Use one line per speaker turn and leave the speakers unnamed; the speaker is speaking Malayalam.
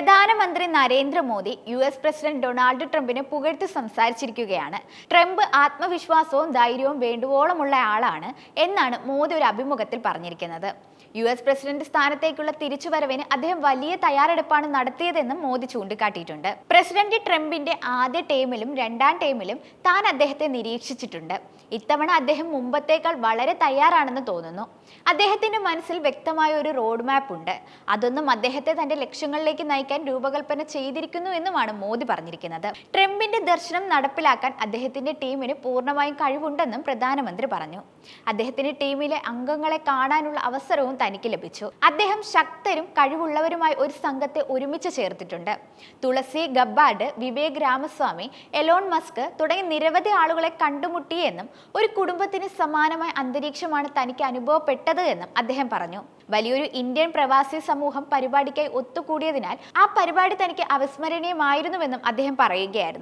പ്രധാനമന്ത്രി നരേന്ദ്രമോദി US പ്രസിഡന്റ് ഡൊണാൾഡ് ട്രംപിനെ പുകഴ്ത്തി സംസാരിച്ചിരിക്കുകയാണ്. ട്രംപ് ആത്മവിശ്വാസവും ധൈര്യവും വേണ്ടുവോളമുള്ള ആളാണ് എന്നാണ് മോദി ഒരു അഭിമുഖത്തിൽ പറഞ്ഞിരിക്കുന്നത്. US പ്രസിഡന്റ് സ്ഥാനത്തേക്കുള്ള തിരിച്ചുവരവിന് അദ്ദേഹം വലിയ തയ്യാറെടുപ്പാണ് നടത്തിയതെന്നും മോദി ചൂണ്ടിക്കാട്ടിയിട്ടുണ്ട്. പ്രസിഡന്റ് ട്രംപിന്റെ ആദ്യ ടേമിലും രണ്ടാം ടേമിലും താൻ അദ്ദേഹത്തെ നിരീക്ഷിച്ചിട്ടുണ്ട്. ഇത്തവണ അദ്ദേഹം മുമ്പത്തേക്കാൾ വളരെ തയ്യാറാണെന്ന് തോന്നുന്നു. അദ്ദേഹത്തിന്റെ മനസ്സിൽ വ്യക്തമായ ഒരു റോഡ് മാപ്പ് ഉണ്ട്. അതൊന്നും അദ്ദേഹത്തെ തന്റെ ലക്ഷ്യങ്ങളിലേക്ക് നയിക്കാൻ രൂപകൽപ്പന ചെയ്തിരിക്കുന്നു എന്നുമാണ് മോദി പറഞ്ഞിരിക്കുന്നത്. ട്രംപിന്റെ ദർശനം നടപ്പിലാക്കാൻ അദ്ദേഹത്തിന്റെ ടീമിന് പൂർണ്ണമായും കഴിവുണ്ടെന്നും പ്രധാനമന്ത്രി പറഞ്ഞു. അദ്ദേഹത്തിന്റെ ടീമിലെ അംഗങ്ങളെ കാണാനുള്ള അവസരവും തനിക്ക് ലഭിച്ചു. അദ്ദേഹം ശക്തരും കഴിവുള്ളവരുമായി ഒരു സംഘത്തെ ഒരുമിച്ച് ചേർത്തിട്ടുണ്ട്. Tulsi Gabbard, Vivek Ramaswamy, Elon Musk തുടങ്ങി നിരവധി ആളുകളെ കണ്ടുമുട്ടിയെന്നും ഒരു കുടുംബത്തിന് സമാനമായ അന്തരീക്ഷമാണ് തനിക്ക് അനുഭവപ്പെട്ടത് എന്നും അദ്ദേഹം പറഞ്ഞു. വലിയൊരു ഇന്ത്യൻ പ്രവാസി സമൂഹം പരിപാടിക്കായി ഒത്തുകൂടിയതിനാൽ ആ പരിപാടി തനിക്ക് അവിസ്മരണീയമായിരുന്നുവെന്നും അദ്ദേഹം പറയുകയായിരുന്നു.